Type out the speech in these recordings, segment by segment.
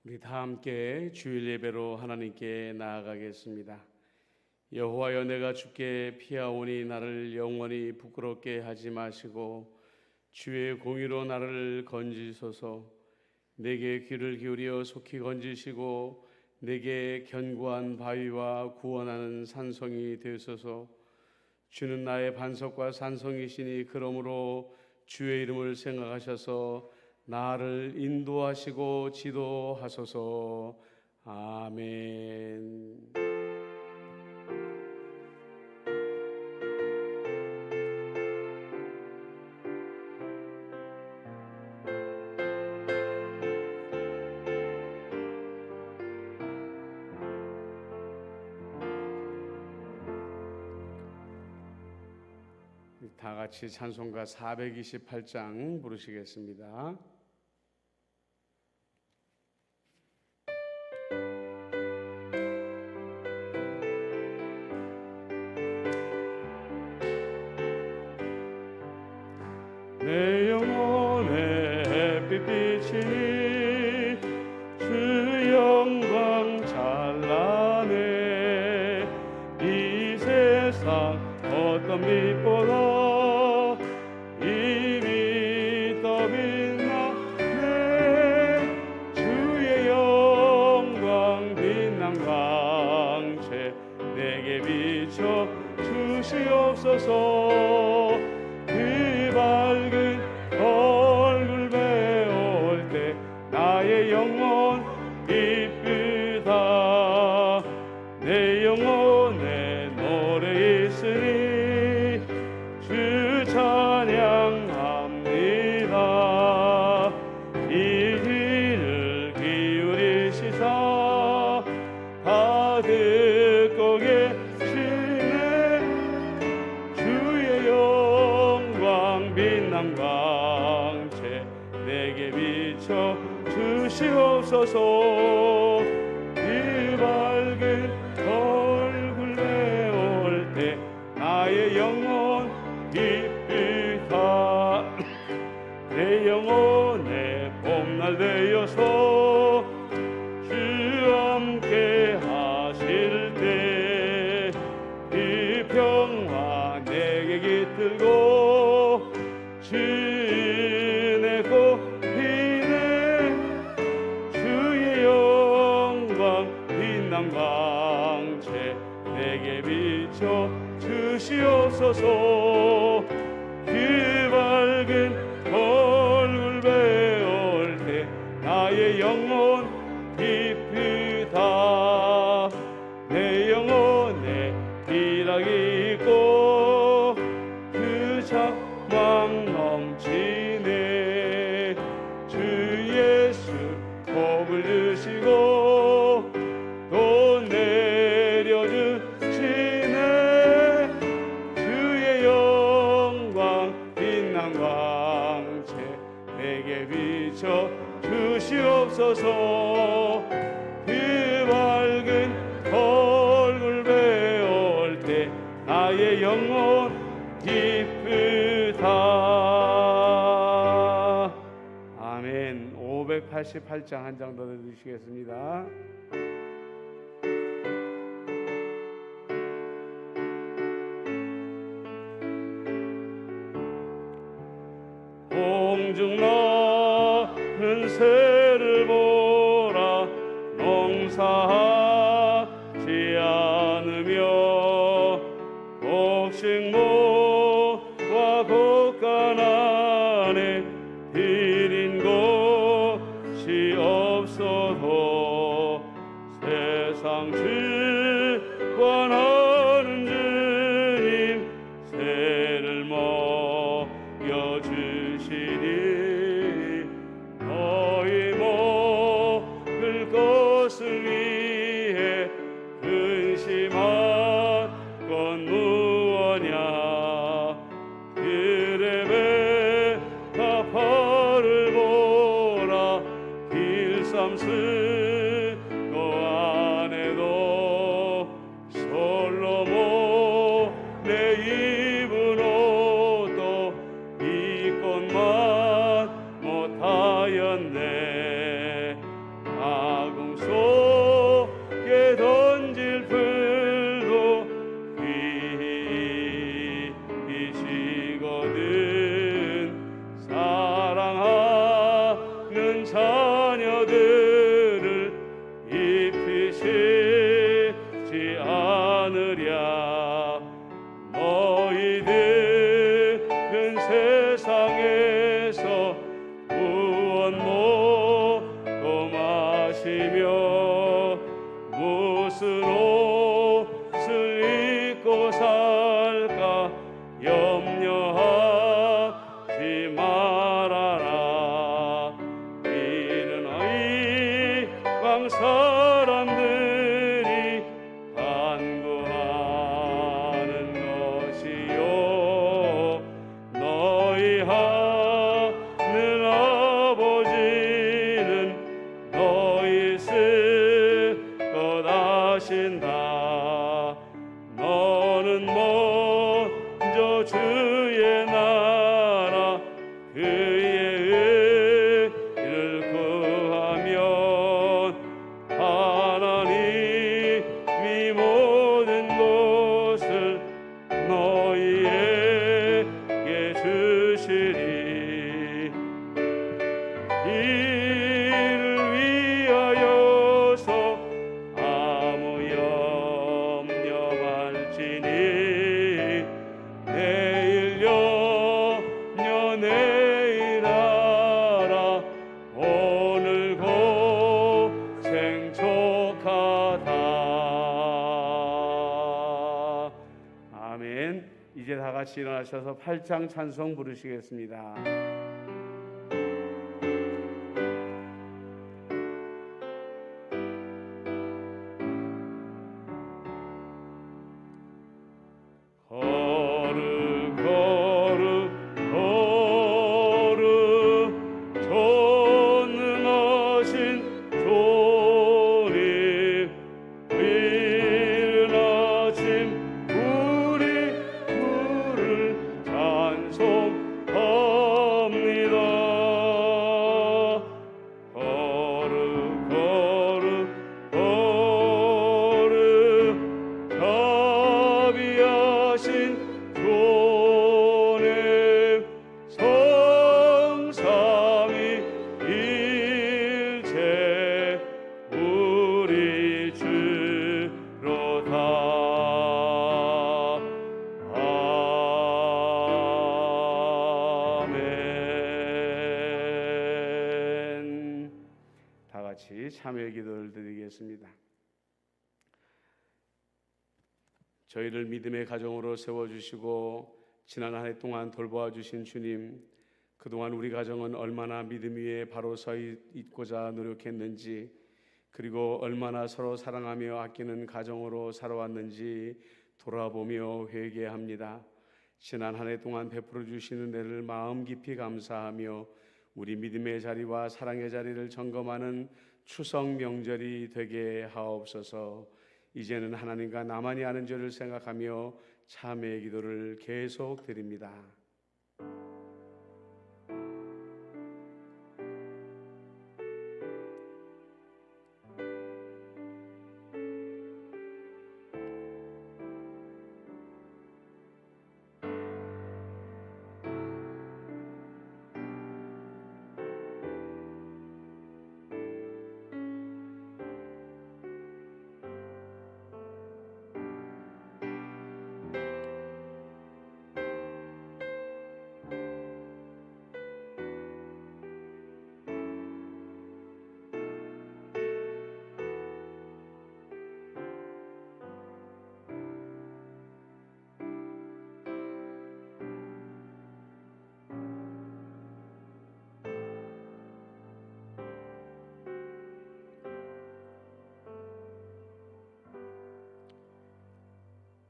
우리 다 함께 주일 예배로 하나님께 나아가겠습니다. 여호와여, 내가 주께 피하오니 나를 영원히 부끄럽게 하지 마시고 주의 공의로 나를 건지소서. 내게 귀를 기울여 속히 건지시고 내게 견고한 바위와 구원하는 산성이 되소서. 주는 나의 반석과 산성이시니 그러므로 주의 이름을 생각하셔서 나를 인도하시고 지도하소서. 아멘. 다 같이 찬송가 428장 부르시겠습니다. 내 영혼의 햇빛 비치니 주 영광 찬란해. 이 세상 어떤 빛보다 이미 더 빛나네. 주의 영광 빛난 광채 내게 비춰 주시옵소서. 그 밝은 얼굴 배울 때 나의 영혼 기쁘다. 내 영혼에 노래 있으니 주 찬양합니다. 이를 기울이시사 다 듣고 계시네. 주의 영광 빛난 광채 내게 비춰 주시옵소서. 그 밝은 얼굴 배울 때 나의 영혼 기쁘다. 내 영혼의 봄날 되어서 주 함께 하실 때 그 평화 내게 깃들고 주 은혜 곱히네. 주의 영광 빛난 광채 내게 비춰 주시옵소서. 그 밝은 얼굴 배울 때 나의 영혼 기쁘다. 내 영혼에 희락이 있고 그 자망 넘치네. 주 예수 복을 주시고 또 내려주시네. 주의 영광 빛난 광채 내게 비춰 주시옵소서. 그 밝은 얼굴 배울 때 나의 영혼 기쁘다. 아멘. 588장 한 장 더 드리시겠습니다. 공중 나는 새를 보라. 농사하지 않으며 곡식모와 곡간 안에 들인 곳이 없어도 세상 주관하는 주님 새를 먹여주시니 너희 먹을 것을 위해 근심한 건 무엇냐. 그레베 가파를 보라. 길쌈 쓰고 안에도 솔로몬 내 입은 옷도 입것만 못하였네. 하늘 아버지는 너희 쓸것 아신다. 너는 먼저 주의 나라 그의 의를 구하면 하나님이 모든 것을 너희에게 주시리. 이를 위하여서 아무 염려 말지니 내일 염려 내일 하라. 오늘 고생 족하다. 아멘. 이제 다 같이 일어나셔서 8장 찬송 부르시겠습니다. 거룩 거룩 거룩 전능하신 주님, 이른 아침 우리 주를 찬송합니다. 거룩 거룩 거룩 자비하신 주님, 성삼위일체 우리 주로다. 아멘. 다 같이 참여 기도를 드리겠습니다. 저희를 믿음의 가정으로 세워주시고 지난 한 해 동안 돌보아 주신 주님, 그동안 우리 가정은 얼마나 믿음 위에 바로 서 있고자 노력했는지, 그리고 얼마나 서로 사랑하며 아끼는 가정으로 살아왔는지 돌아보며 회개합니다. 지난 한 해 동안 베풀어 주시는 은혜를 마음 깊이 감사하며 우리 믿음의 자리와 사랑의 자리를 점검하는 추석 명절이 되게 하옵소서. 이제는 하나님과 나만이 아는 죄를 생각하며 참회의 기도를 계속 드립니다.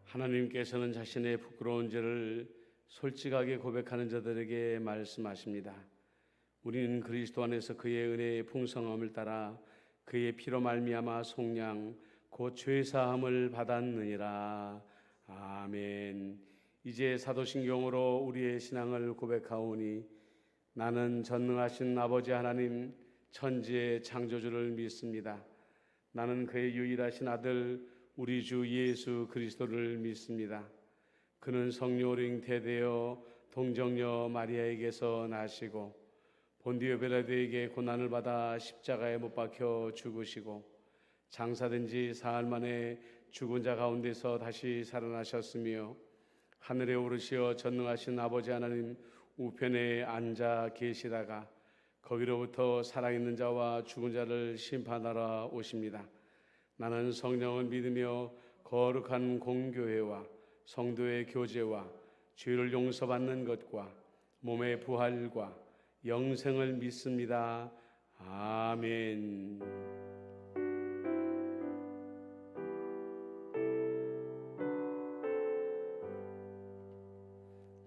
하나님께서는 자신의 부끄러운 죄를 솔직하게 고백하는 자들에게 말씀하십니다. 우리는 그리스도 안에서 그의 은혜의 풍성함을 따라 그의 피로 말미암아 속량 곧 죄사함을 받았느니라. 아멘. 이제 사도신경으로 우리의 신앙을 고백하오니 나는 전능하신 아버지 하나님 천지의 창조주를 믿습니다. 나는 그의 유일하신 아들 우리 주 예수 그리스도를 믿습니다. 그는 성령으로 잉태되어 동정녀 마리아에게서 나시고 본디오 빌라도에게 고난을 받아 십자가에 못 박혀 죽으시고 장사된 지 사흘 만에 죽은 자 가운데서 다시 살아나셨으며 하늘에 오르시어 전능하신 아버지 하나님 우편에 앉아 계시다가 거기로부터 살아있는 자와 죽은 자를 심판하러 오십니다. 나는 성령을 믿으며 거룩한 공교회와 성도의 교제와 죄를 용서받는 것과 몸의 부활과 영생을 믿습니다. 아멘.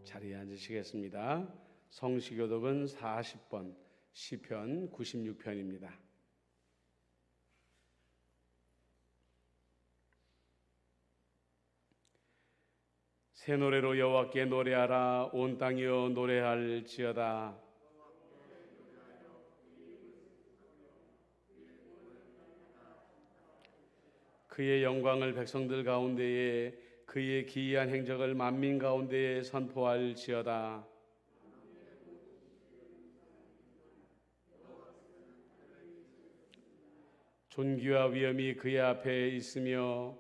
자리에 앉으시겠습니다. 성시교독은 40번, 시편 96편입니다. 새 노래로 여호와께 노래하라. 온 땅이여 노래할지어다. 그의 영광을 백성들 가운데에, 그의 기이한 행적을 만민 가운데에 선포할지어다. 존귀와 위엄이 그의 앞에 있으며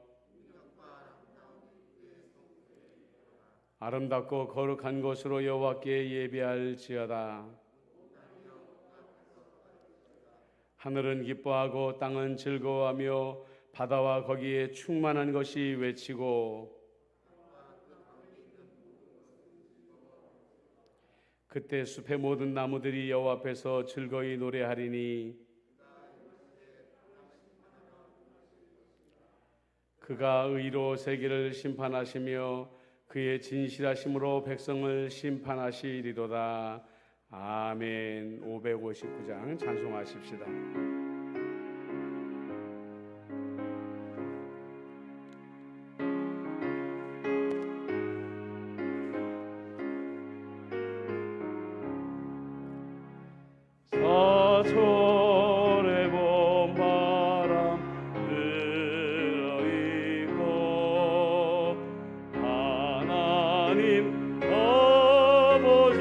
아름답고 거룩한 곳으로 여호와께 예배할지어다. 하늘은 기뻐하고 땅은 즐거워하며 바다와 거기에 충만한 것이 외치고, 그때 숲의 모든 나무들이 여호와 앞에서 즐거이 노래하리니 그가 의로 세계를 심판하시며 그의 진실하심으로 백성을 심판하시리로다. 아멘. 559장 찬송하십시다. 서초래 봄 바람 들어있고 하나님 아버지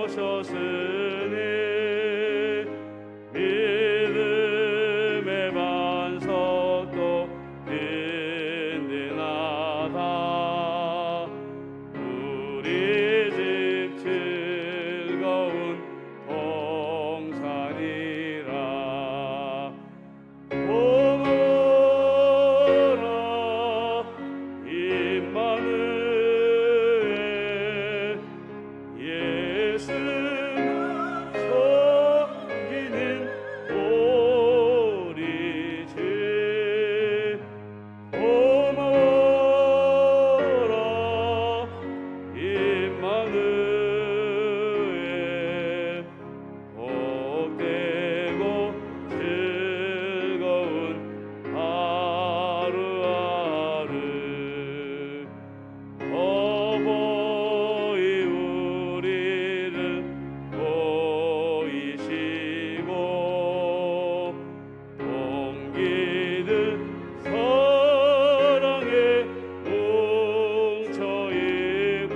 오셨으니 믿음의 반석도 든든하다. 우리 집 즐거운 동산이라. 오너라 임마누엘, 예수 섬기는 우리 집. 오너라 임마누엘, 복되고 즐거운 하루하루. 어버이 우리를 보이시고 동기들 사랑에 뭉쳐있고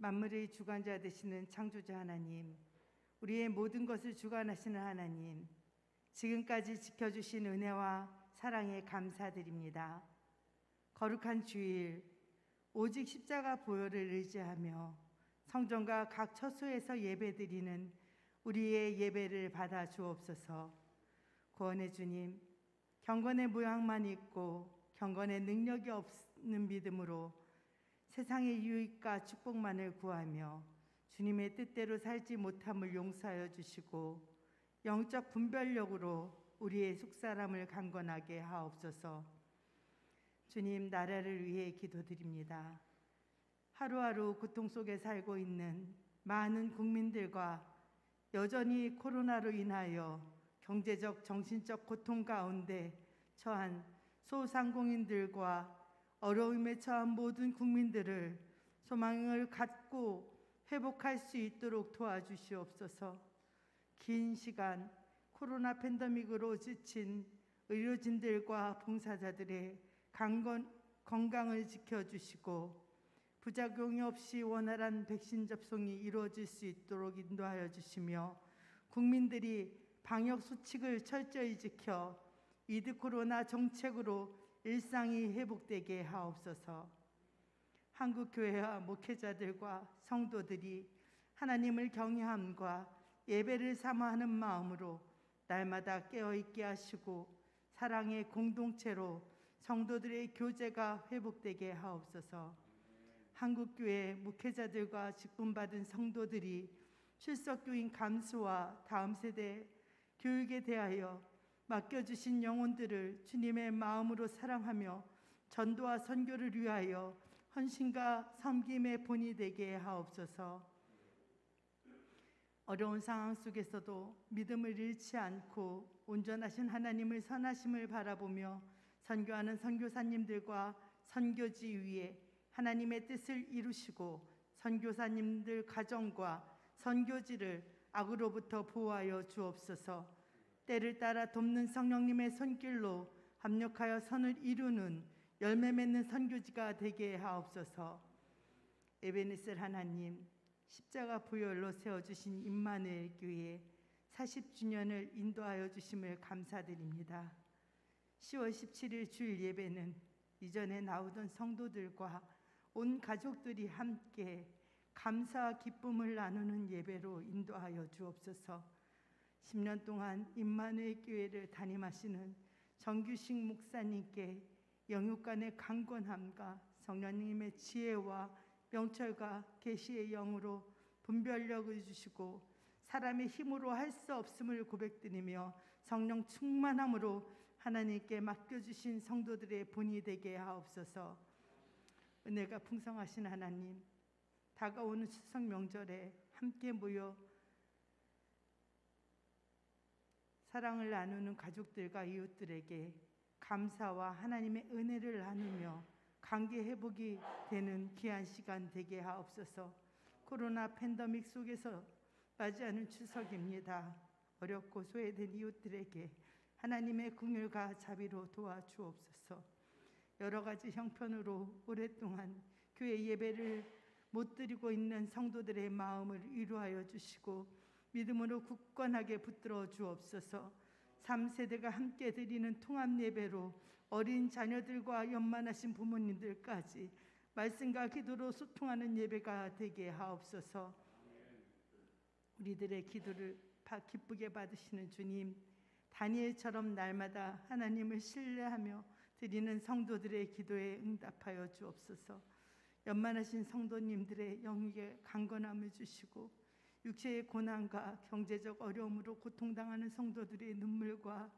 만물의 주관자 되시는 창조자 하나님, 우리의 모든 것을 주관하시는 하나님, 지금까지 지켜주신 은혜와 사랑에 감사드립니다. 거룩한 주일, 오직 십자가 보혈을 의지하며 성전과 각 처소에서 예배드리는 우리의 예배를 받아 주옵소서. 구원의 주님, 경건의 모양만 있고 경건의 능력이 없는 믿음으로 세상의 유익과 축복만을 구하며 주님의 뜻대로 살지 못함을 용서하여 주시고 영적 분별력으로 우리의 속사람을 강건하게 하옵소서. 주님, 나라를 위해 기도드립니다. 하루하루 고통 속에 살고 있는 많은 국민들과 여전히 코로나로 인하여 경제적, 정신적 고통 가운데 처한 소상공인들과 어려움에 처한 모든 국민들을 소망을 갖고 회복할 수 있도록 도와주시옵소서. 긴 시간 코로나 팬데믹으로 지친 의료진들과 봉사자들의 건강을 지켜주시고 부작용이 없이 원활한 백신 접종이 이루어질 수 있도록 인도하여 주시며 국민들이 방역 수칙을 철저히 지켜 위드 코로나 정책으로 일상이 회복되게 하옵소서. 한국교회와 목회자들과 성도들이 하나님을 경외함과 예배를 사모하는 마음으로 날마다 깨어있게 하시고 사랑의 공동체로 성도들의 교제가 회복되게 하옵소서. 한국교회 목회자들과 직분받은 성도들이 출석교인 감수와 다음 세대 교육에 대하여 맡겨주신 영혼들을 주님의 마음으로 사랑하며 전도와 선교를 위하여 헌신과 섬김의 본이 되게 하옵소서. 어려운 상황 속에서도 믿음을 잃지 않고 온전하신 하나님을 선하심을 바라보며 선교하는 선교사님들과 선교지 위에 하나님의 뜻을 이루시고 선교사님들 가정과 선교지를 악으로부터 보호하여 주옵소서. 때를 따라 돕는 성령님의 손길로 합력하여 선을 이루는 열매 맺는 선교지가 되게 하옵소서. 에베네셀 하나님, 십자가 보혈로 세워주신 임마누엘 교회 40주년을 인도하여 주심을 감사드립니다. 10월 17일 주일 예배는 이전에 나오던 성도들과 온 가족들이 함께 감사와 기쁨을 나누는 예배로 인도하여 주옵소서. 10년 동안 임마누엘 교회를 담임하시는 정규식 목사님께 영육간의 강건함과 성령님의 지혜와 명철과 계시의 영으로 분별력을 주시고 사람의 힘으로 할 수 없음을 고백드리며 성령 충만함으로 하나님께 맡겨주신 성도들의 본이 되게 하옵소서. 은혜가 풍성하신 하나님, 다가오는 추석 명절에 함께 모여 사랑을 나누는 가족들과 이웃들에게 감사와 하나님의 은혜를 나누며 관계 회복이 되는 귀한 시간 되게 하옵소서. 코로나 팬데믹 속에서 맞이하는 추석입니다. 어렵고 소외된 이웃들에게 하나님의 긍휼과 자비로 도와주옵소서. 여러 가지 형편으로 오랫동안 교회 예배를 못 드리고 있는 성도들의 마음을 위로하여 주시고 믿음으로 굳건하게 붙들어 주옵소서. 3세대가 함께 드리는 통합 예배로 어린 자녀들과 연만하신 부모님들까지 말씀과 기도로 소통하는 예배가 되게 하옵소서. 우리들의 기도를 기쁘게 받으시는 주님, 다니엘처럼 날마다 하나님을 신뢰하며 드리는 성도들의 기도에 응답하여 주옵소서. 연만하신 성도님들의 영육에 강건함을 주시고 육체의 고난과 경제적 어려움으로 고통당하는 성도들의 눈물과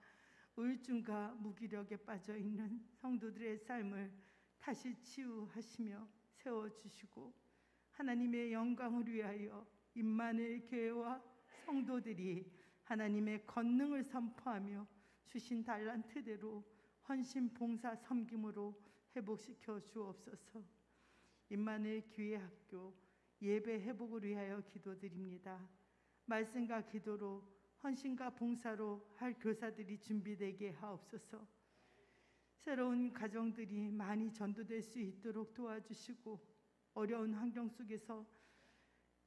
우울증과 무기력에 빠져있는 성도들의 삶을 다시 치유하시며 세워주시고 하나님의 영광을 위하여 임마누엘 교회와 성도들이 하나님의 권능을 선포하며 주신 달란트대로 헌신 봉사 섬김으로 회복시켜 주옵소서. 임마누엘 교회 학교 예배 회복을 위하여 기도드립니다. 말씀과 기도로 헌신과 봉사로 할 교사들이 준비되게 하옵소서. 새로운 가정들이 많이 전도될 수 있도록 도와주시고 어려운 환경 속에서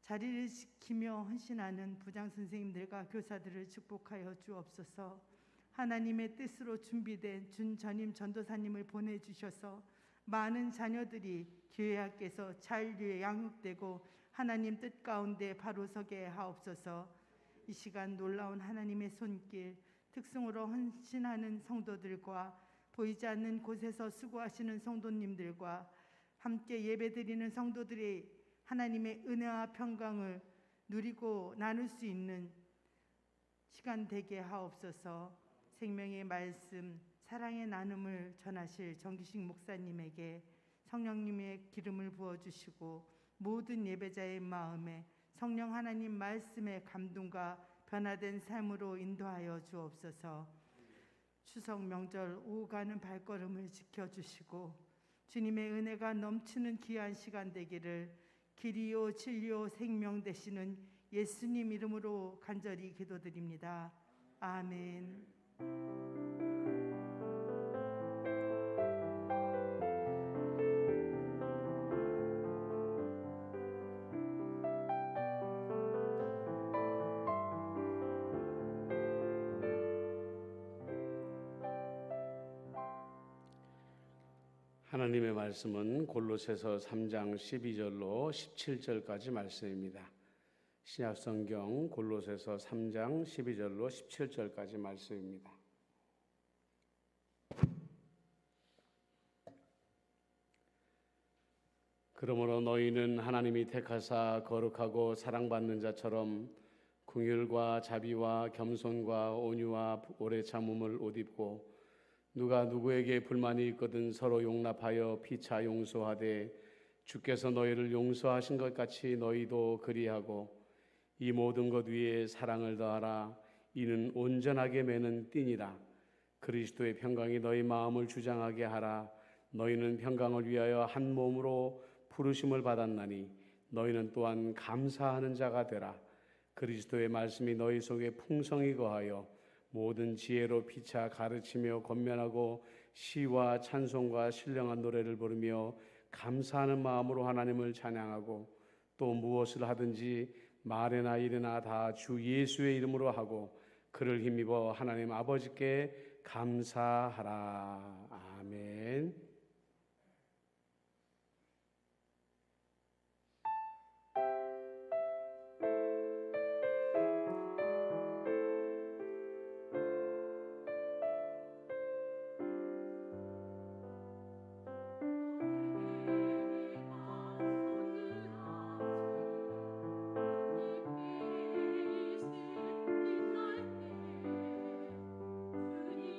자리를 지키며 헌신하는 부장 선생님들과 교사들을 축복하여 주옵소서. 하나님의 뜻으로 준비된 준 전임 전도사님을 보내주셔서 많은 자녀들이 교회 학교에서 잘 양육되고 하나님 뜻 가운데 바로 서게 하옵소서. 이 시간 놀라운 하나님의 손길, 특성으로 헌신하는 성도들과 보이지 않는 곳에서 수고하시는 성도님들과 함께 예배드리는 성도들이 하나님의 은혜와 평강을 누리고 나눌 수 있는 시간 되게 하옵소서. 생명의 말씀, 사랑의 나눔을 전하실 정기식 목사님에게 성령님의 기름을 부어주시고 모든 예배자의 마음에 성령 하나님 말씀의 감동과 변화된 삶으로 인도하여 주옵소서. 추석 명절 오가는 발걸음을 지켜주시고 주님의 은혜가 넘치는 귀한 시간 되기를 길이요 진리요 생명 되시는 예수님 이름으로 간절히 기도드립니다. 아멘. 하나님의 말씀은 골로새서 3장 12절로 17절까지 말씀입니다. 신약성경 골로새서 3장 12절로 17절까지 말씀입니다. 그러므로 너희는 하나님이 택하사 거룩하고 사랑받는 자처럼 긍휼과 자비와 겸손과 온유와 오래 참음을 옷 입고 누가 누구에게 불만이 있거든 서로 용납하여 피차 용서하되 주께서 너희를 용서하신 것 같이 너희도 그리하고 이 모든 것 위에 사랑을 더하라. 이는 온전하게 매는 띠니라. 그리스도의 평강이 너희 마음을 주장하게 하라. 너희는 평강을 위하여 한 몸으로 부르심을 받았나니 너희는 또한 감사하는 자가 되라. 그리스도의 말씀이 너희 속에 풍성히 거하여 모든 지혜로 피차 가르치며 권면하고 시와 찬송과 신령한 노래를 부르며 감사하는 마음으로 하나님을 찬양하고 또 무엇을 하든지 말이나 일이나 다 주 예수의 이름으로 하고 그를 힘입어 하나님 아버지께 감사하라. 아멘.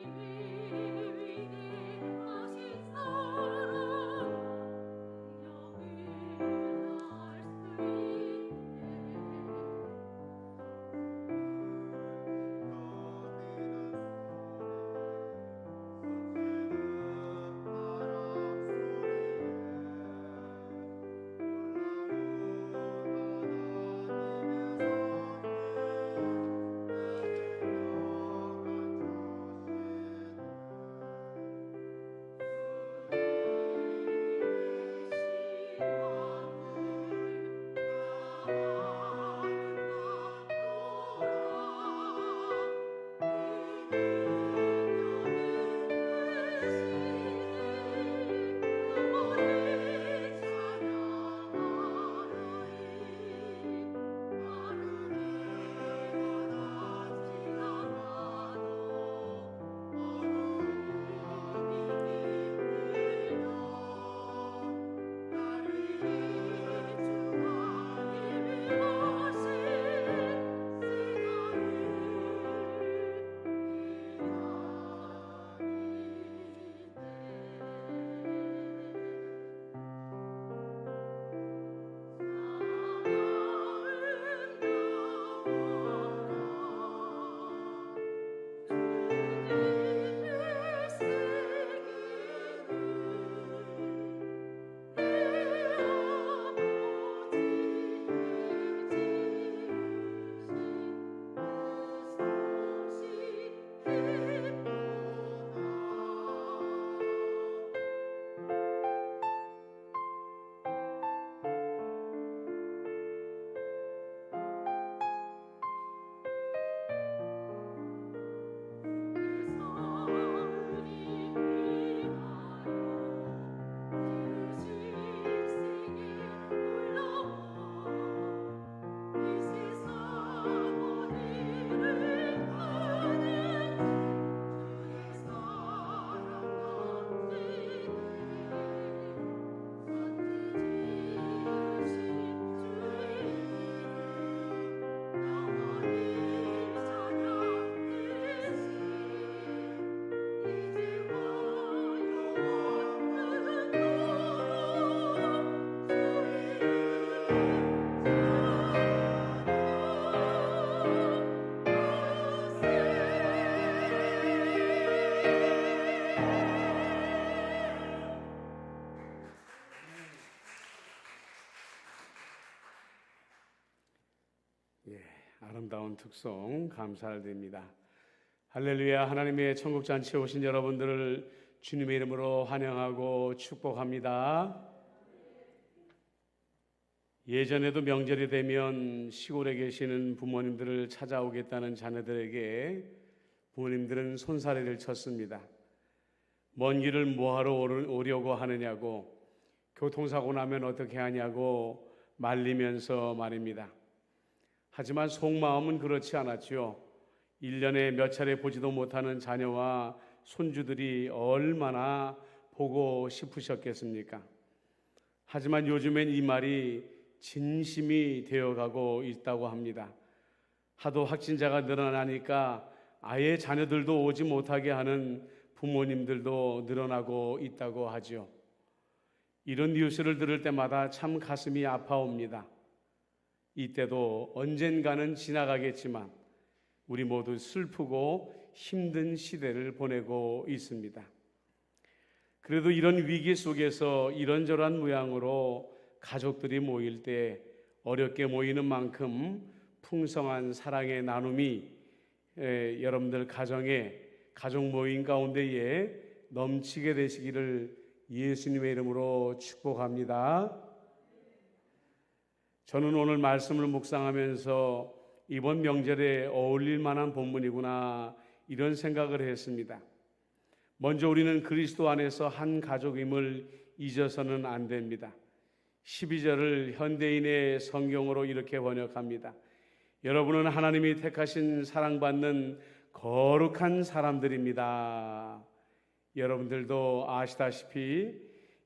주님의 위대하신 아름다운 특송 감사드립니다. 할렐루야. 하나님의 천국 잔치에 오신 여러분들을 주님의 이름으로 환영하고 축복합니다. 예전에도 명절이 되면 시골에 계시는 부모님들을 찾아오겠다는 자녀들에게 부모님들은 손사래를 쳤습니다. 먼 길을 뭐하러 오려고 하느냐고, 교통사고 나면 어떻게 하냐고 말리면서 말입니다. 하지만 속마음은 그렇지 않았죠. 1년에 몇 차례 보지도 못하는 자녀와 손주들이 얼마나 보고 싶으셨겠습니까? 하지만 요즘엔 이 말이 진심이 되어가고 있다고 합니다. 하도 확진자가 늘어나니까 아예 자녀들도 오지 못하게 하는 부모님들도 늘어나고 있다고 하죠. 이런 뉴스를 들을 때마다 참 가슴이 아파옵니다. 이때도 언젠가는 지나가겠지만 우리 모두 슬프고 힘든 시대를 보내고 있습니다. 그래도 이런 위기 속에서 이런저런 모양으로 가족들이 모일 때 어렵게 모이는 만큼 풍성한 사랑의 나눔이 여러분들 가족 모임 가운데에 넘치게 되시기를 예수님의 이름으로 축복합니다. 저는 오늘 말씀을 묵상하면서 이번 명절에 어울릴 만한 본문이구나 이런 생각을 했습니다. 먼저 우리는 그리스도 안에서 한 가족임을 잊어서는 안 됩니다. 12절을 현대인의 성경으로 이렇게 번역합니다. 여러분은 하나님이 택하신 사랑받는 거룩한 사람들입니다. 여러분들도 아시다시피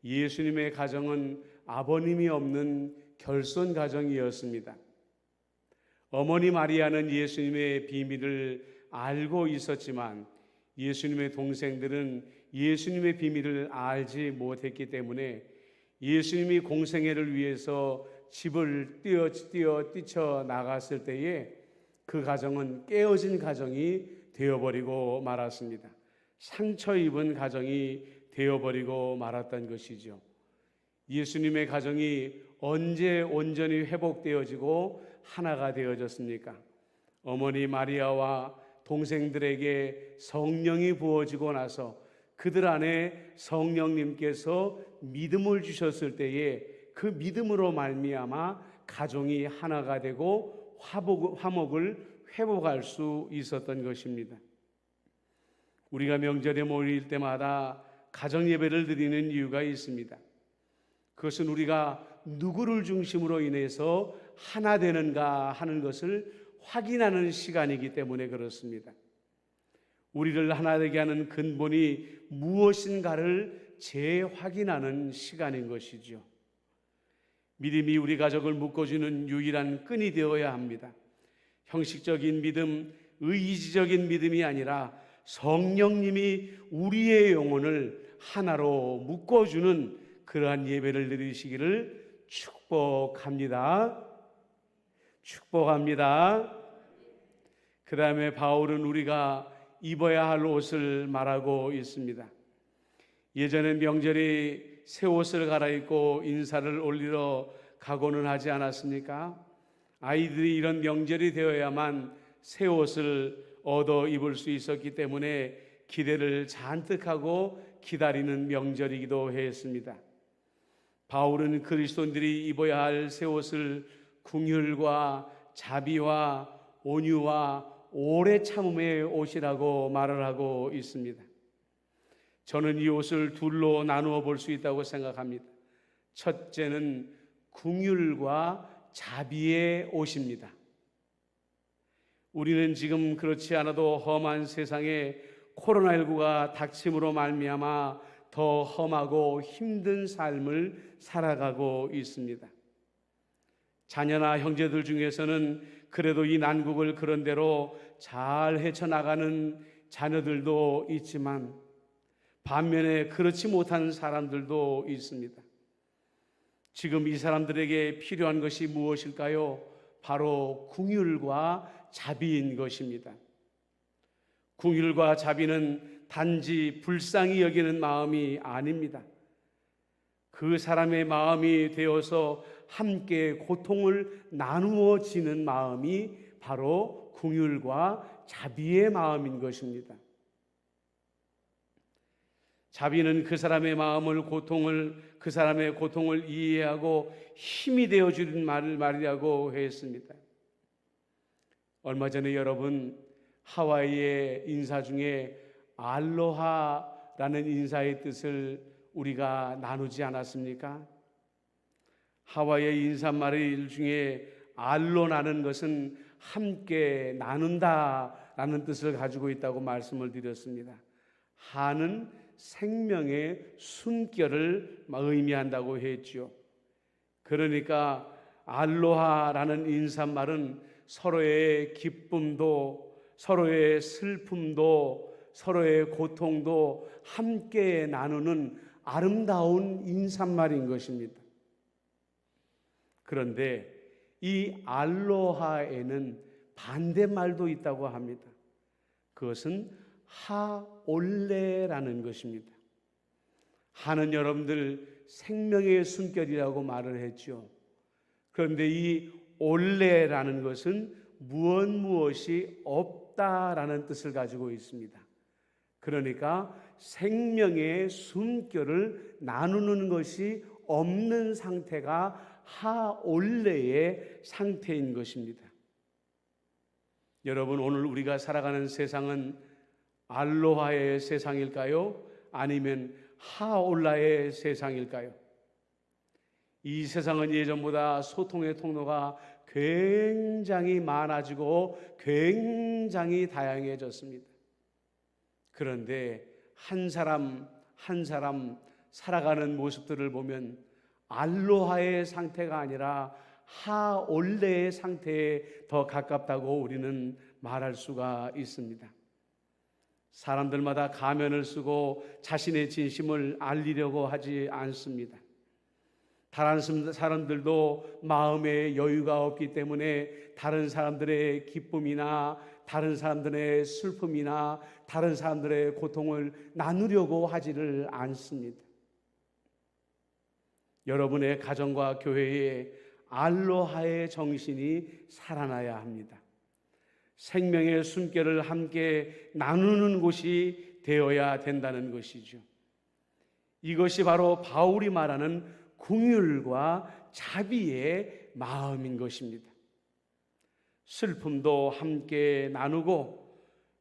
예수님의 가정은 아버님이 없는 결손 가정이었습니다. 어머니 마리아는 예수님의 비밀을 알고 있었지만 예수님의 동생들은 예수님의 비밀을 알지 못했기 때문에 예수님이 공생애를 위해서 집을 뛰쳐 나갔을 때에 그 가정은 깨어진 가정이 되어버리고 말았습니다. 상처 입은 가정이 되어버리고 말았던 것이죠. 예수님의 가정이 언제 온전히 회복되어지고 하나가 되어졌습니까? 어머니 마리아와 동생들에게 성령이 부어지고 나서 그들 안에 성령님께서 믿음을 주셨을 때에 그 믿음으로 말미암아 가정이 하나가 되고 화목을 회복할 수 있었던 것입니다. 우리가 명절에 모일 때마다 가정 예배를 드리는 이유가 있습니다. 그것은 우리가 누구를 중심으로 인해서 하나 되는가 하는 것을 확인하는 시간이기 때문에 그렇습니다. 우리를 하나 되게 하는 근본이 무엇인가를 재확인하는 시간인 것이죠. 믿음이 우리 가족을 묶어주는 유일한 끈이 되어야 합니다. 형식적인 믿음, 의지적인 믿음이 아니라 성령님이 우리의 영혼을 하나로 묶어주는 그러한 예배를 드리시기를 축복합니다. 축복합니다. 그 다음에 바울은 우리가 입어야 할 옷을 말하고 있습니다. 예전에 명절에 새 옷을 갈아입고 인사를 올리러 가고는 하지 않았습니까? 아이들이 이런 명절이 되어야만 새 옷을 얻어 입을 수 있었기 때문에 기대를 잔뜩 하고 기다리는 명절이기도 했습니다. 바울은 그리스도인들이 입어야 할 새 옷을 긍휼과 자비와 온유와 오래 참음의 옷이라고 말을 하고 있습니다. 저는 이 옷을 둘로 나누어 볼 수 있다고 생각합니다. 첫째는 긍휼과 자비의 옷입니다. 우리는 지금 그렇지 않아도 험한 세상에 코로나19가 닥침으로 말미암아 더 험하고 힘든 삶을 살아가고 있습니다. 자녀나 형제들 중에서는 그래도 이 난국을 그런대로 잘 헤쳐나가는 자녀들도 있지만 반면에 그렇지 못한 사람들도 있습니다. 지금 이 사람들에게 필요한 것이 무엇일까요? 바로 긍휼과 자비인 것입니다. 긍휼과 자비는 단지 불쌍히 여기는 마음이 아닙니다. 그 사람의 마음이 되어서 함께 고통을 나누어지는 마음이 바로 긍휼과 자비의 마음인 것입니다. 자비는 그 사람의 그 사람의 고통을 이해하고 힘이 되어 주는 말이라고 했습니다. 얼마 전에 여러분 하와이의 인사 중에 알로하라는 인사의 뜻을 우리가 나누지 않았습니까? 하와이의 인사말 중에 알로라는 것은 함께 나눈다라는 뜻을 가지고 있다고 말씀을 드렸습니다. 하는 생명의 숨결을 의미한다고 했죠. 그러니까 알로하라는 인사말은 서로의 기쁨도, 서로의 슬픔도, 서로의 고통도 함께 나누는 아름다운 인사말인 것입니다. 그런데 이 알로하에는 반대말도 있다고 합니다. 그것은 하올레라는 것입니다. 하는 여러분들 생명의 숨결이라고 말을 했죠. 그런데 이 올레라는 것은 무엇이 없다라는 뜻을 가지고 있습니다. 그러니까 생명의 숨결을 나누는 것이 없는 상태가 하올레의 상태인 것입니다. 여러분, 오늘 우리가 살아가는 세상은 알로하의 세상일까요? 아니면 하올라의 세상일까요? 이 세상은 예전보다 소통의 통로가 굉장히 많아지고 굉장히 다양해졌습니다. 그런데 한 사람 한 사람 살아가는 모습들을 보면 알로하의 상태가 아니라 하올레의 상태에 더 가깝다고 우리는 말할 수가 있습니다. 사람들마다 가면을 쓰고 자신의 진심을 알리려고 하지 않습니다. 다른 사람들도 마음에 여유가 없기 때문에 다른 사람들의 기쁨이나 다른 사람들의 슬픔이나 다른 사람들의 고통을 나누려고 하지를 않습니다. 여러분의 가정과 교회에 알로하의 정신이 살아나야 합니다. 생명의 숨결을 함께 나누는 곳이 되어야 된다는 것이죠. 이것이 바로 바울이 말하는 긍휼과 자비의 마음인 것입니다. 슬픔도 함께 나누고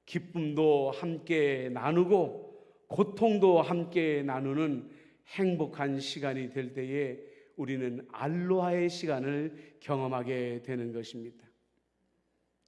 기쁨도 함께 나누고 고통도 함께 나누는 행복한 시간이 될 때에 우리는 알로하의 시간을 경험하게 되는 것입니다.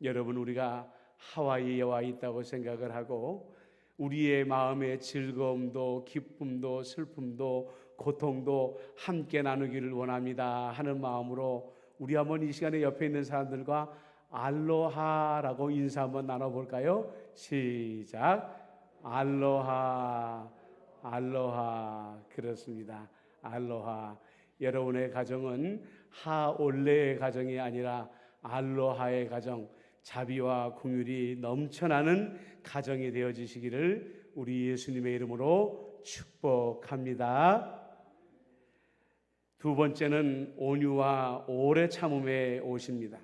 여러분, 우리가 하와이에 와 있다고 생각을 하고 우리의 마음의 즐거움도 기쁨도 슬픔도 고통도 함께 나누기를 원합니다 하는 마음으로 우리 한번 이 시간에 옆에 있는 사람들과 알로하라고 인사 한번 나눠볼까요? 시작. 알로하, 알로하. 그렇습니다. 알로하. 여러분의 가정은 하올레의 가정이 아니라 알로하의 가정, 자비와 긍휼이 넘쳐나는 가정이 되어지시기를 우리 예수님의 이름으로 축복합니다. 두 번째는 온유와 오래 참음의 옷입니다.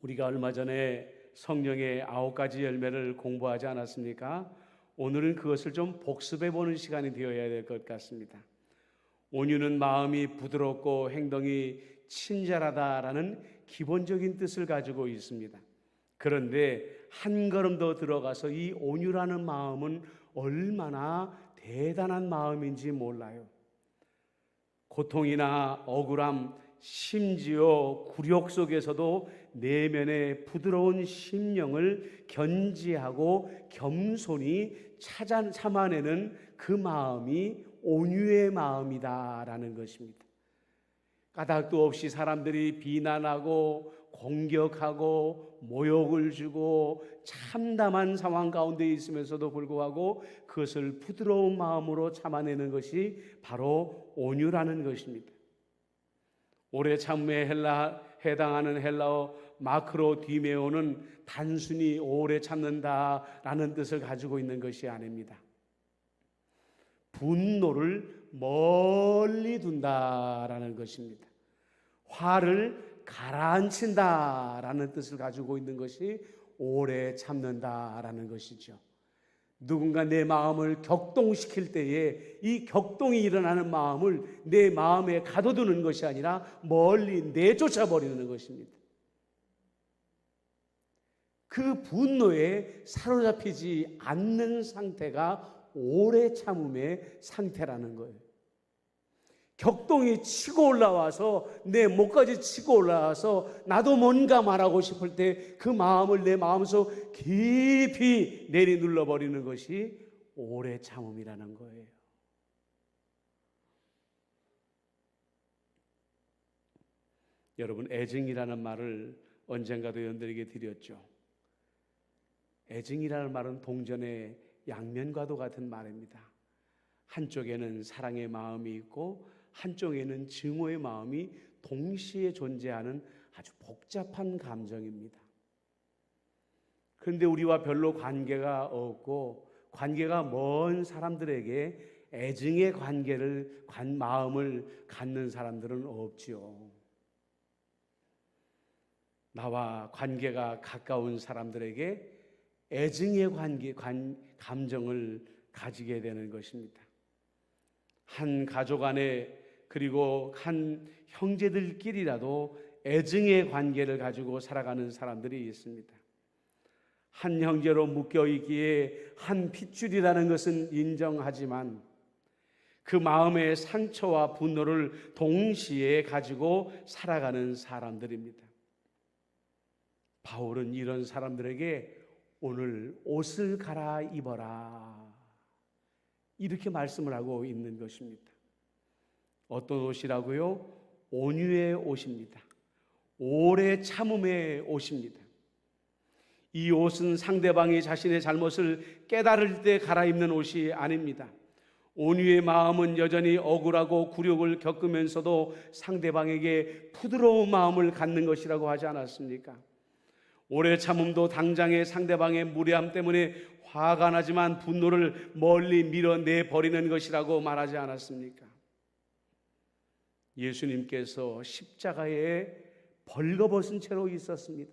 우리가 얼마 전에 성령의 9가지 열매를 공부하지 않았습니까? 오늘은 그것을 좀 복습해 보는 시간이 되어야 될 것 같습니다. 온유는 마음이 부드럽고 행동이 친절하다라는 기본적인 뜻을 가지고 있습니다. 그런데 한 걸음 더 들어가서 이 온유라는 마음은 얼마나 대단한 마음인지 몰라요. 고통이나 억울함, 심지어 굴욕 속에서도 내면의 부드러운 심령을 견지하고 겸손히 참아내는 그 마음이 온유의 마음이다라는 것입니다. 까닭도 없이 사람들이 비난하고 공격하고 모욕을 주고 참담한 상황 가운데 있으면서도 불구하고 그것을 부드러운 마음으로 참아내는 것이 바로 온유라는 것입니다. 오래 참음에 해당하는 헬라어 마크로 디메오는 단순히 오래 참는다라는 뜻을 가지고 있는 것이 아닙니다. 분노를 멀리 둔다라는 것입니다. 화를 가라앉힌다라는 뜻을 가지고 있는 것이 오래 참는다라는 것이죠. 누군가 내 마음을 격동시킬 때에 이 격동이 일어나는 마음을 내 마음에 가둬두는 것이 아니라 멀리 내쫓아 버리는 것입니다. 그 분노에 사로잡히지 않는 상태가 오래 참음의 상태라는 거예요. 격동이 치고 올라와서 내 목까지 치고 올라와서 나도 뭔가 말하고 싶을 때 그 마음을 내 마음에서 깊이 내리눌러 버리는 것이 오래 참음이라는 거예요. 여러분, 애증이라는 말을 언젠가도 여러분들에게 드렸죠. 애증이라는 말은 동전의 양면과도 같은 말입니다. 한쪽에는 사랑의 마음이 있고 한쪽에는 증오의 마음이 동시에 존재하는 아주 복잡한 감정입니다. 그런데 우리와 별로 관계가 없고 관계가 먼 사람들에게 애증의 마음을 갖는 사람들은 없지요. 나와 관계가 가까운 사람들에게 애증의 감정을 가지게 되는 것입니다. 한 가족 안에 그리고 한 형제들끼리라도 애증의 관계를 가지고 살아가는 사람들이 있습니다. 한 형제로 묶여 있기에 한 핏줄이라는 것은 인정하지만 그 마음의 상처와 분노를 동시에 가지고 살아가는 사람들입니다. 바울은 이런 사람들에게 오늘 옷을 갈아입어라 이렇게 말씀을 하고 있는 것입니다. 어떤 옷이라고요? 온유의 옷입니다. 오래 참음의 옷입니다. 이 옷은 상대방이 자신의 잘못을 깨달을 때 갈아입는 옷이 아닙니다. 온유의 마음은 여전히 억울하고 굴욕을 겪으면서도 상대방에게 부드러운 마음을 갖는 것이라고 하지 않았습니까? 오래 참음도 당장의 상대방의 무례함 때문에 화가 나지만 분노를 멀리 밀어내 버리는 것이라고 말하지 않았습니까? 예수님께서 십자가에 벌거벗은 채로 있었습니다.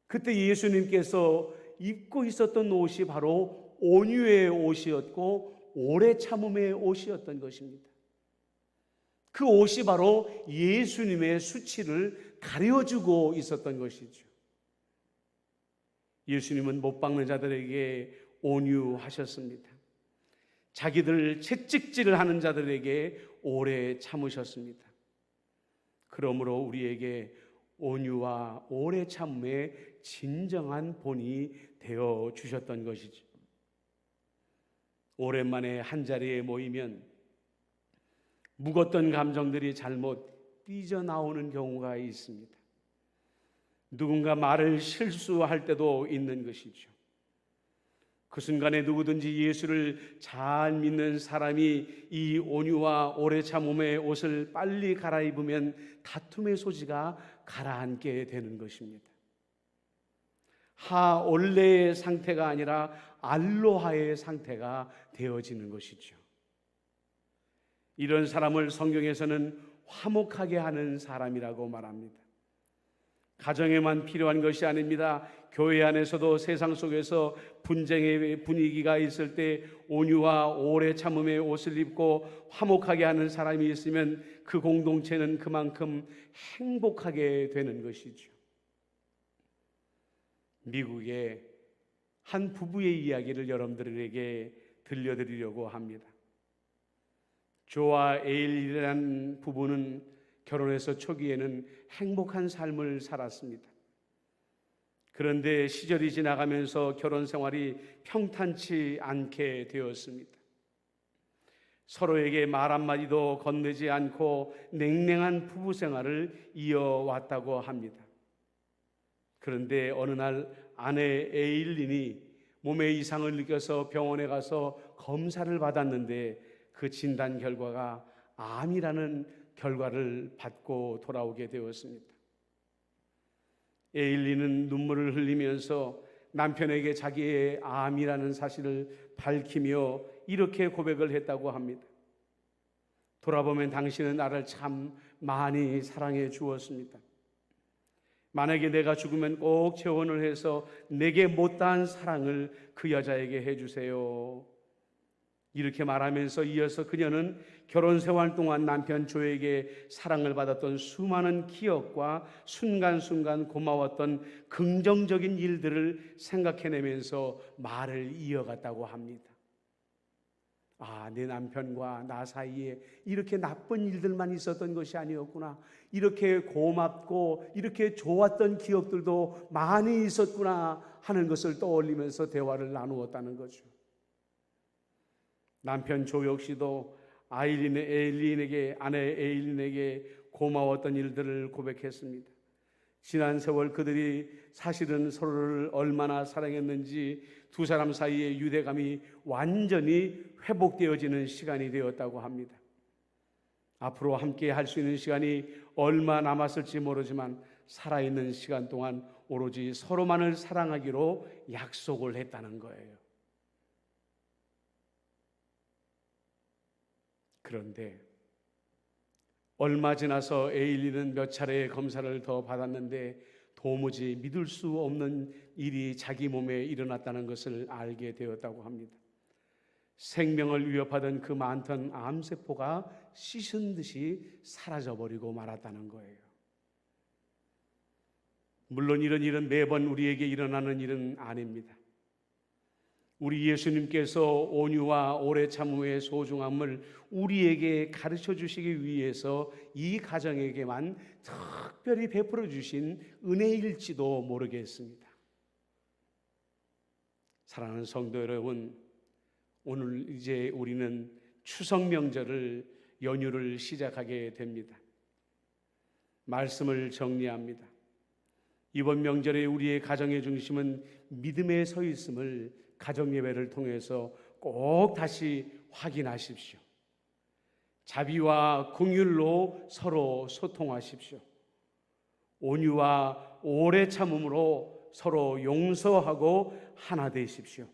그때 예수님께서 입고 있었던 옷이 바로 온유의 옷이었고 오래 참음의 옷이었던 것입니다. 그 옷이 바로 예수님의 수치를 가려주고 있었던 것이죠. 예수님은 못 박는 자들에게 온유하셨습니다. 자기들 채찍질을 하는 자들에게 오래 참으셨습니다. 그러므로 우리에게 온유와 오래 참음의 진정한 본이 되어 주셨던 것이죠. 오랜만에 한자리에 모이면 묵었던 감정들이 잘못 삐져나오는 경우가 있습니다. 누군가 말을 실수할 때도 있는 것이죠. 그 순간에 누구든지 예수를 잘 믿는 사람이 이 온유와 오래 참음의 옷을 빨리 갈아입으면 다툼의 소지가 가라앉게 되는 것입니다. 하올레의 상태가 아니라 알로하의 상태가 되어지는 것이죠. 이런 사람을 성경에서는 화목하게 하는 사람이라고 말합니다. 가정에만 필요한 것이 아닙니다. 교회 안에서도 세상 속에서 분쟁의 분위기가 있을 때 온유와 오래 참음의 옷을 입고 화목하게 하는 사람이 있으면 그 공동체는 그만큼 행복하게 되는 것이죠. 미국의 한 부부의 이야기를 여러분들에게 들려드리려고 합니다. 조와 에일이라는 부부는 결혼해서 초기에는 행복한 삶을 살았습니다. 그런데 시절이 지나가면서 결혼 생활이 평탄치 않게 되었습니다. 서로에게 말 한마디도 건네지 않고 냉랭한 부부 생활을 이어왔다고 합니다. 그런데 어느 날 아내 에일린이 몸에 이상을 느껴서 병원에 가서 검사를 받았는데 그 진단 결과가 암이라는 결과를 받고 돌아오게 되었습니다. 에일린은 눈물을 흘리면서 남편에게 자기의 암이라는 사실을 밝히며 이렇게 고백을 했다고 합니다. 돌아보면 당신은 나를 참 많이 사랑해 주었습니다. 만약에 내가 죽으면 꼭 재혼을 해서 내게 못다한 사랑을 그 여자에게 해주세요. 이렇게 말하면서 이어서 그녀는 결혼 생활 동안 남편 조에게 사랑을 받았던 수많은 기억과 순간순간 고마웠던 긍정적인 일들을 생각해내면서 말을 이어갔다고 합니다. 아, 내 남편과 나 사이에 이렇게 나쁜 일들만 있었던 것이 아니었구나. 이렇게 고맙고 이렇게 좋았던 기억들도 많이 있었구나 하는 것을 떠올리면서 대화를 나누었다는 거죠. 남편 조 역시도 아내 에일린에게 고마웠던 일들을 고백했습니다. 지난 세월 그들이 사실은 서로를 얼마나 사랑했는지 두 사람 사이의 유대감이 완전히 회복되어지는 시간이 되었다고 합니다. 앞으로 함께 할 수 있는 시간이 얼마 남았을지 모르지만 살아있는 시간 동안 오로지 서로만을 사랑하기로 약속을 했다는 거예요. 그런데 얼마 지나서 에일리는 몇 차례의 검사를 더 받았는데 도무지 믿을 수 없는 일이 자기 몸에 일어났다는 것을 알게 되었다고 합니다. 생명을 위협하던 그 많던 암세포가 씻은 듯이 사라져버리고 말았다는 거예요. 물론 이런 일은 매번 우리에게 일어나는 일은 아닙니다. 우리 예수님께서 온유와 오래 참음의 소중함을 우리에게 가르쳐 주시기 위해서 이 가정에게만 특별히 베풀어 주신 은혜일지도 모르겠습니다. 사랑하는 성도 여러분, 오늘 이제 우리는 추석 명절을 연휴를 시작하게 됩니다. 말씀을 정리합니다. 이번 명절에 우리의 가정의 중심은 믿음에 서 있음을 가정예배를 통해서 꼭 다시 확인하십시오. 자비와 긍휼로 서로 소통하십시오. 온유와 오래 참음으로 서로 용서하고 하나 되십시오.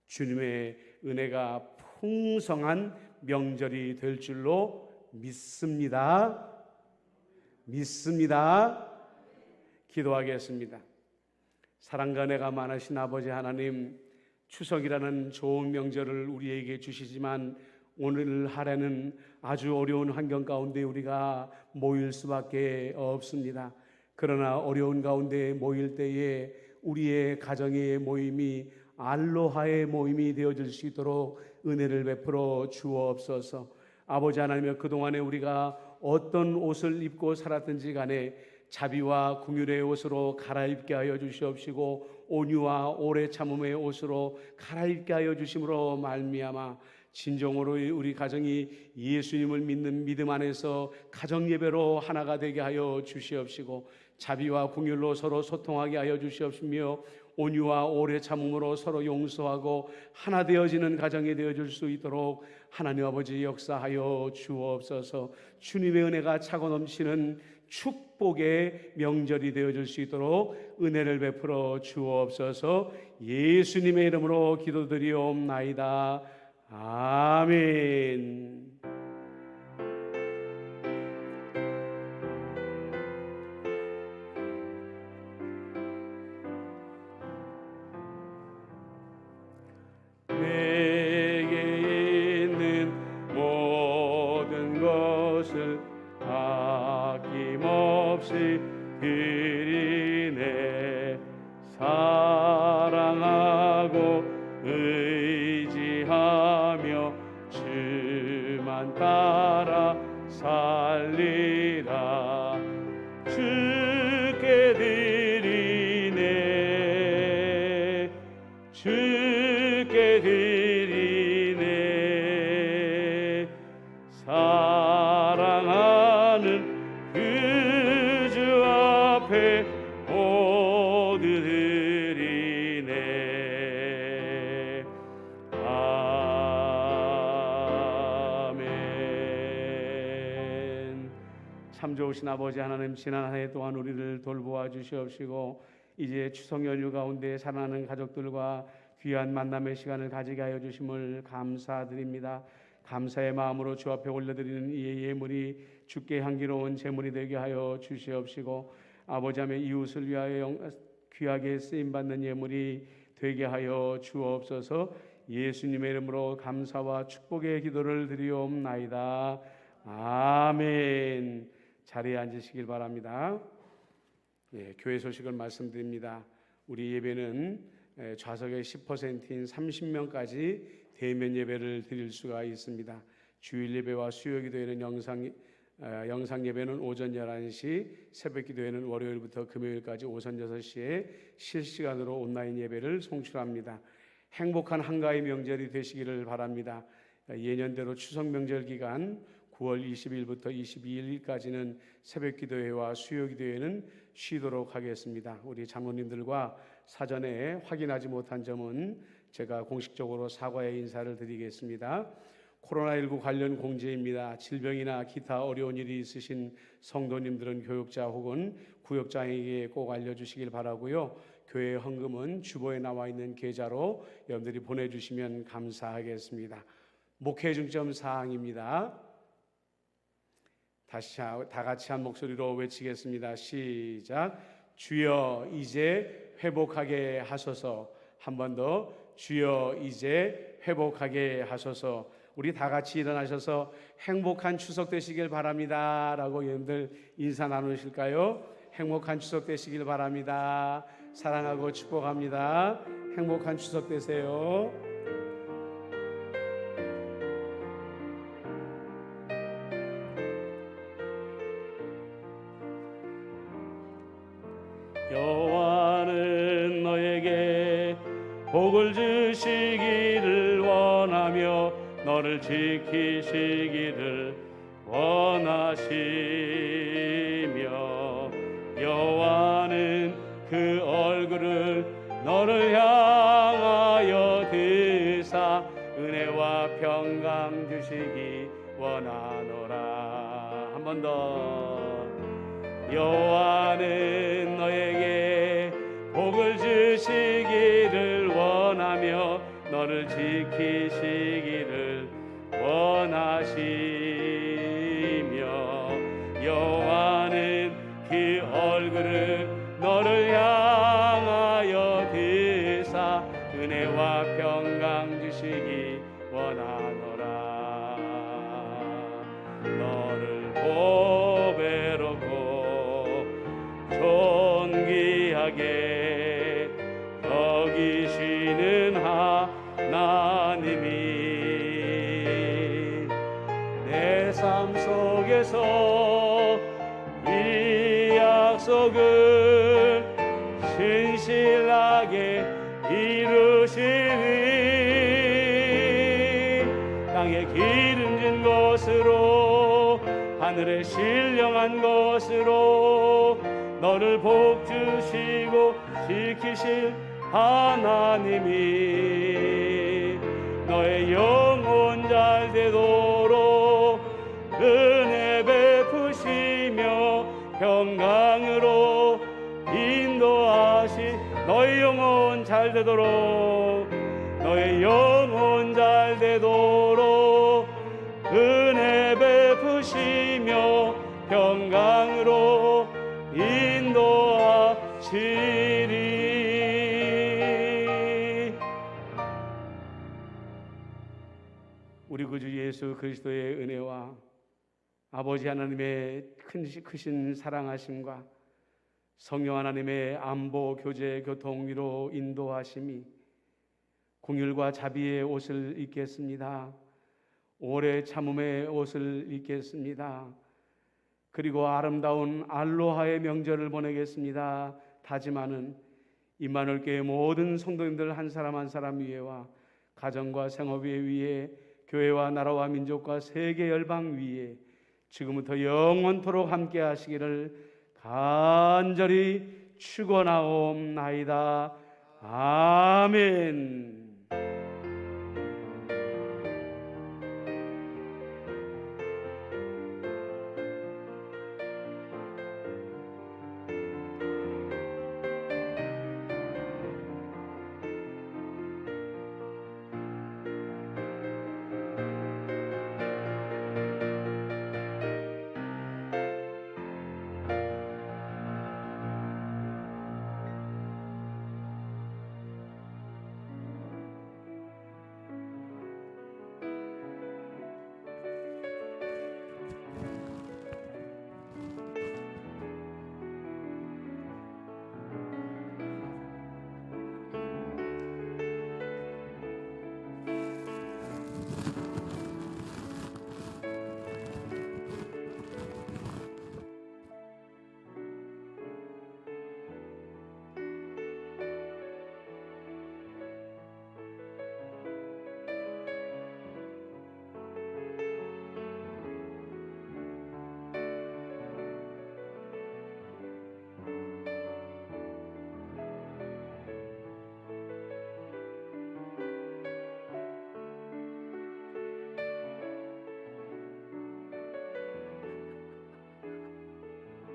주님의 은혜가 풍성한 명절이 될 줄로 믿습니다. 기도하겠습니다. 사랑과 은혜가 많으신 아버지 하나님, 추석이라는 좋은 명절을 우리에게 주시지만 오늘 하루는 아주 어려운 환경 가운데 우리가 모일 수밖에 없습니다. 그러나 어려운 가운데 모일 때에 우리의 가정의 모임이 알로하의 모임이 되어질 수 있도록 은혜를 베풀어 주옵소서. 아버지 하나님, 그동안에 우리가 어떤 옷을 입고 살았든지 간에 자비와 긍휼의 옷으로 갈아입게 하여 주시옵시고 온유와 오래 참음의 옷으로 갈아입게 하여 주심으로 말미암아 진정으로 우리 가정이 예수님을 믿는 믿음 안에서 가정 예배로 하나가 되게 하여 주시옵시고 자비와 긍휼로 서로 소통하게 하여 주시옵시며 온유와 오래 참음으로 서로 용서하고 하나 되어지는 가정이 되어줄 수 있도록 하나님 아버지 역사하여 주옵소서. 주님의 은혜가 차고 넘치는 축복의 명절이 되어줄 수 있도록 은혜를 베풀어 주옵소서. 예수님의 이름으로 기도드리옵나이다. 아멘. 내게 있는 모든 것을 아낌없이 드리네. 사랑하고 의지하며 주만 따라 살리라. 주께 드리네. 주께 드리네. 사랑하는 그 주 앞에 모두 드리네. 아멘. 참 좋으신 아버지 하나님, 지난 한 해 동안 우리를 돌보아 주시옵시고 이제 추석 연휴 가운데 사랑하는 가족들과 귀한 만남의 시간을 가지게 하여 주심을 감사드립니다. 감사의 마음으로 주 앞에 올려드리는 이 예물이 주께 향기로운 제물이 되게 하여 주시옵시고, 아버지 하며 이웃을 위하여 귀하게 쓰임받는 예물이 되게 하여 주옵소서. 예수님의 이름으로 감사와 축복의 기도를 드리옵나이다. 아멘. 자리에 앉으시길 바랍니다. 교회 소식을 말씀드립니다. 우리 예배는 좌석의 10%인 30명까지 대면 예배를 드릴 수가 있습니다. 주일 예배와 수요 기도회는 영상 예배는 오전 11시, 새벽 기도회는 월요일부터 금요일까지 오전 6시에 실시간으로 온라인 예배를 송출합니다. 행복한 한가위 명절이 되시기를 바랍니다. 예년대로 추석 명절 기간 9월 20일부터 22일까지는 새벽 기도회와 수요 기도회는 쉬도록 하겠습니다. 우리 장로님들과 사전에 확인하지 못한 점은 제가 공식적으로 사과의 인사를 드리겠습니다. 코로나19 관련 공지입니다. 질병이나 기타 어려운 일이 있으신 성도님들은 교육자 혹은 구역장에게 꼭 알려주시길 바라고요. 교회 헌금은 주보에 나와 있는 계좌로 여러분들이 보내주시면 감사하겠습니다. 목회 중점 사항입니다. 다시 다 같이 한 목소리로 외치겠습니다. 시작. 주여 이제 회복하게 하소서. 한 번 더. 주여 이제 회복하게 하소서. 우리 다 같이 일어나셔서 행복한 추석 되시길 바랍니다 라고 여러분들 인사 나누실까요? 행복한 추석 되시길 바랍니다. 사랑하고 축복합니다. 행복한 추석 되세요. 여호와는 너에게 복을 주시기를 원하며 너를 지키시기를 원하시며, 여호와는 그 얼굴을 너를 향하여 드사 은혜와 평강 주시기 원하노라. 한 번 더. 여호와는 너에게 복을 주시기를 원하며 너를 지키시기를 원하시며, 여호와는 그 얼굴을 너를 향하여 드사 은혜와 평강 주시기 원하노라. 너를 보배롭고 존귀하게 여기시는 하나님이 내 삶 속에서 이 약속을 신실하게 이루시리. 땅에 기름진 것으로 하늘에 신령한 것으로 너를 복주시고 지키실 하나님이 너의 영혼 잘 되도록 은혜 베푸시며 평강으로 인도하시. 너의 영혼 잘 되도록, 너의 영혼 잘 되도록 은혜 베푸시며 평강으로 인도하시리. 우리 구주 예수 그리스도의 은혜와 아버지 하나님의 크신 사랑하심과 성령 하나님의 안보, 교제, 교통, 위로 인도하심이 긍휼과 자비의 옷을 입겠습니다. 오래 참음의 옷을 입겠습니다. 그리고 아름다운 알로하의 명절을 보내겠습니다. 다짐하는 임마누엘 교회 모든 성도님들 한 사람 한 사람 위에와 가정과 생업 위에 교회와 나라와 민족과 세계 열방 위에 지금부터 영원토록 함께 하시기를 간절히 축원하옵나이다. 아멘.